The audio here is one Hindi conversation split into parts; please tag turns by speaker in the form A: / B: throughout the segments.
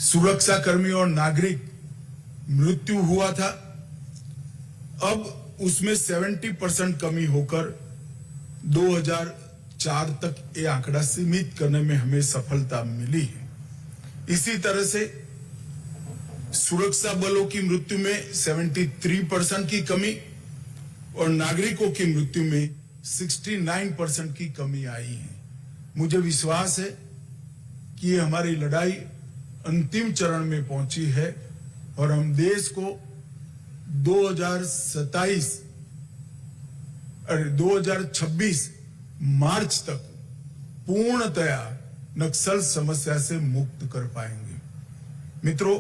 A: सुरक्षा कर्मी और नागरिक मृत्यु हुआ था, अब उसमें 70% कमी होकर 2004 तक ये आंकड़ा सीमित करने में हमें सफलता मिली है। इसी तरह से सुरक्षा बलों की मृत्यु में 73% की कमी और नागरिकों की मृत्यु में 69% की कमी आई है। मुझे विश्वास है कि ये हमारी लड़ाई अंतिम चरण में पहुंची है और हम देश को 2026 मार्च तक पूर्णतया नक्सल समस्या से मुक्त कर पाएंगे। मित्रों,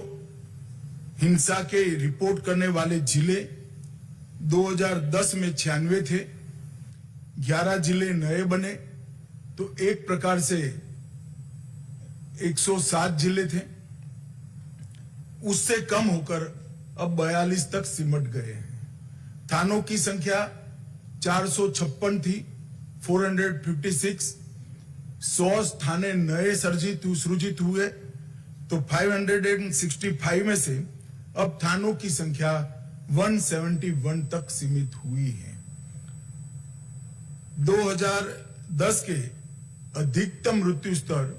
A: हिंसा के रिपोर्ट करने वाले जिले 2010 में 96 थे, 11 जिले नए बने, तो एक प्रकार से 107 जिले थे। उससे कम होकर अब 42 तक सिमट गए हैं। थानों की संख्या 456 थी, 456। 100 थाने नए सृजित हुए, तो 565 में से अब थानों की संख्या 171 तक सीमित हुई है। 2010 के अधिकतम मृत्यु स्तर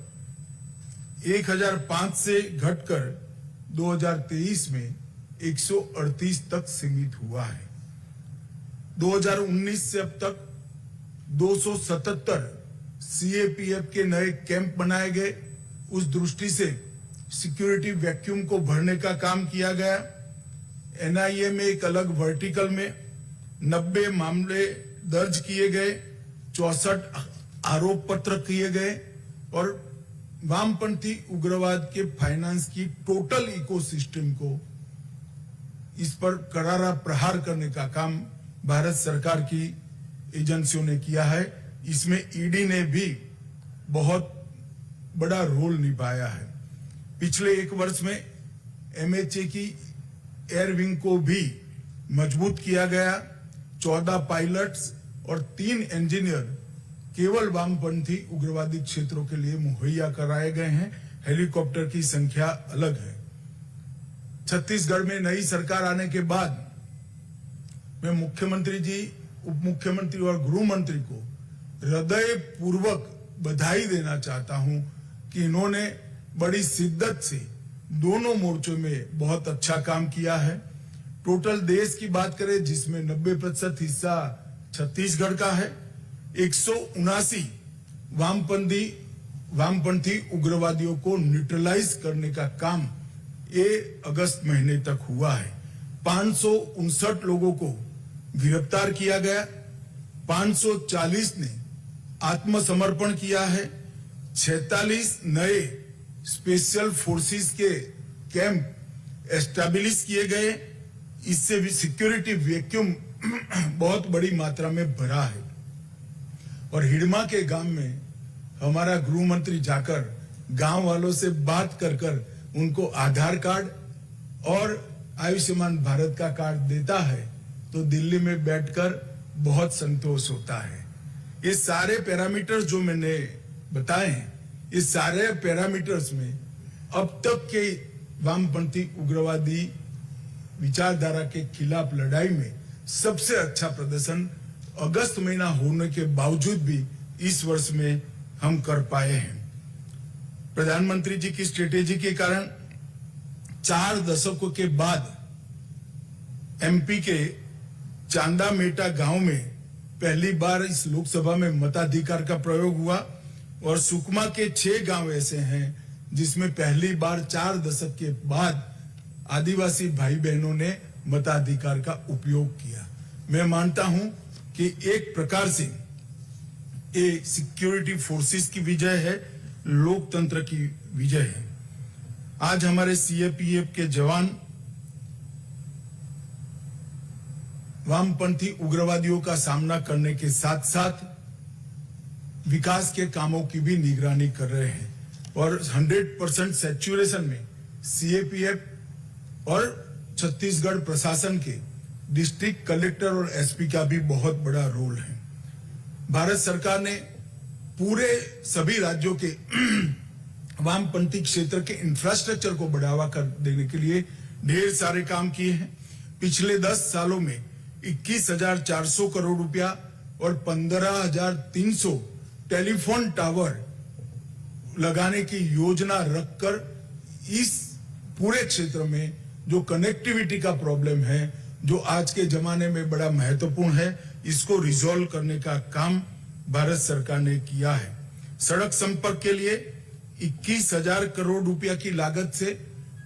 A: 1005 से घटकर 2023 में 138 तक सीमित हुआ है। 2019 से अब तक 277 सीएपीएफ के नए कैंप बनाए गए। उस दृष्टि से सिक्योरिटी वैक्यूम को भरने का काम किया गया। एनआईए में एक अलग वर्टिकल में 90 मामले दर्ज किए गए, 64 आरोप पत्र किए गए और वामपंथी उग्रवाद के फाइनेंस की टोटल इकोसिस्टम को इस पर करारा प्रहार करने का काम भारत सरकार की एजेंसियों ने किया है। इसमें ईडी ने भी बहुत बड़ा रोल निभाया है। पिछले एक वर्ष में एमएचए की एयर विंग को भी मजबूत किया गया। 14 पायलट्स और 3 इंजीनियर केवल वामपंथी उग्रवादी क्षेत्रों के लिए मुहैया कराए गए हैं। हेलीकॉप्टर की संख्या अलग है। छत्तीसगढ़ में नई सरकार आने के बाद मैं मुख्यमंत्री जी, उप मुख्यमंत्री और गृह मंत्री को हृदय पूर्वक बधाई देना चाहता हूं कि इन्होंने बड़ी शिद्दत से दोनों मोर्चों में बहुत अच्छा काम किया है। टोटल देश की बात करें जिसमें 90% हिस्सा छत्तीसगढ़ का है, 179 वामपंथी उग्रवादियों को न्यूट्रलाइज करने का काम अगस्त महीने तक हुआ है। 559 लोगों को गिरफ्तार किया गया, 540 ने आत्मसमर्पण किया है, 46 नए स्पेशल फोर्सेस के कैंप एस्टैब्लिश किए गए। इससे भी सिक्योरिटी वैक्यूम बहुत बड़ी मात्रा में भरा है। और हिडमा के गांव में हमारा गृह मंत्री जाकर गांव वालों से बात कर उनको आधार कार्ड और आयुष्मान भारत का कार्ड देता है तो दिल्ली में बैठकर बहुत संतोष होता है। ये सारे पैरामीटर्स जो मैंने बताए हैं, इस सारे पैरामीटर्स में अब तक के वामपंथी उग्रवादी विचारधारा के खिलाफ लड़ाई में सबसे अच्छा प्रदर्शन अगस्त महीना होने के बावजूद भी इस वर्ष में हम कर पाए हैं। प्रधानमंत्री जी की स्ट्रेटेजी के कारण 4 दशकों के बाद एमपी के चांदामेटा गांव में पहली बार इस लोकसभा में मताधिकार का प्रयोग हुआ और सुकमा के 6 गांव ऐसे हैं जिसमें पहली बार 4 दशक के बाद आदिवासी भाई बहनों ने मताधिकार का उपयोग किया। मैं मानता हूं कि एक प्रकार से ये सिक्योरिटी फोर्सेस की विजय है, लोकतंत्र की विजय है। आज हमारे सीएपीएफ के जवान वामपंथी उग्रवादियों का सामना करने के साथ साथ विकास के कामों की भी निगरानी कर रहे हैं और 100% सैचुरेशन में सीएपीएफ और छत्तीसगढ़ प्रशासन के डिस्ट्रिक्ट कलेक्टर और एसपी का भी बहुत बड़ा रोल है। भारत सरकार ने पूरे सभी राज्यों के वामपंथी क्षेत्र के इंफ्रास्ट्रक्चर को बढ़ावा कर देने के लिए ढेर सारे काम किए हैं। पिछले 10 सालों में 21,400 करोड़ रुपया और 15,300 टेलीफोन टावर लगाने की योजना रखकर इस पूरे क्षेत्र में जो कनेक्टिविटी का प्रॉब्लम है, जो आज के जमाने में बड़ा महत्वपूर्ण है, इसको रिजॉल्व करने का काम भारत सरकार ने किया है। सड़क संपर्क के लिए 21,000 करोड़ रुपया की लागत से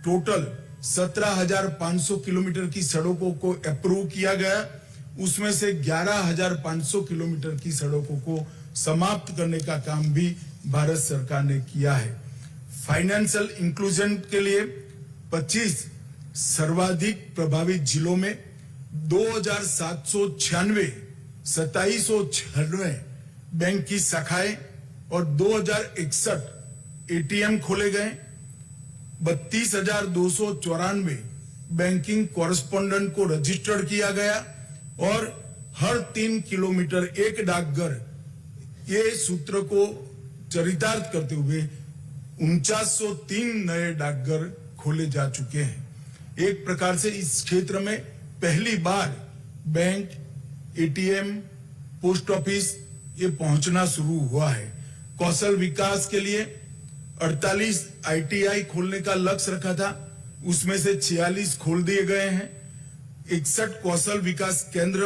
A: टोटल 17,500 किलोमीटर की सड़कों को अप्रूव किया गया। उसमें से 11,500 किलोमीटर की सड़कों को समाप्त करने का काम भी भारत सरकार ने किया है। फाइनेंशियल इंक्लूजन के लिए 25 सर्वाधिक प्रभावित जिलों में 2,796 2796 बैंक की शाखाएं और 2,061 एटीएम खोले गए। 32,294 बैंकिंग कॉरेस्पोंडेंट को रजिस्टर्ड किया गया और हर 3 किलोमीटर एक डाकघर, ये सूत्र को चरितार्थ करते हुए 4903 नए डाकघर खोले जा चुके हैं। एक प्रकार से इस क्षेत्र में पहली बार बैंक, एटीएम, पोस्ट ऑफिस ये पहुंचना शुरू हुआ है। कौशल विकास के लिए 48 आईटीआई खोलने का लक्ष्य रखा था, उसमें से 46 खोल दिए गए हैं। 61 कौशल विकास केंद्र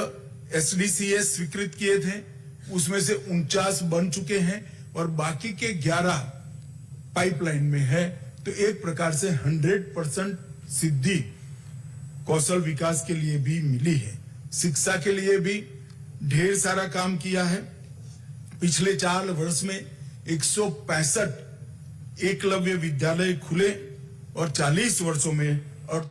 A: एसडीसीएस स्वीकृत किए थे, उसमें से 49 बन चुके हैं और बाकी के 11 पाइपलाइन में है। तो एक प्रकार से 100% सिद्धि कौशल विकास के लिए भी मिली है। शिक्षा के लिए भी ढेर सारा काम किया है। पिछले 4 वर्ष में 165 एकलव्य विद्यालय खुले और 40 वर्षों में और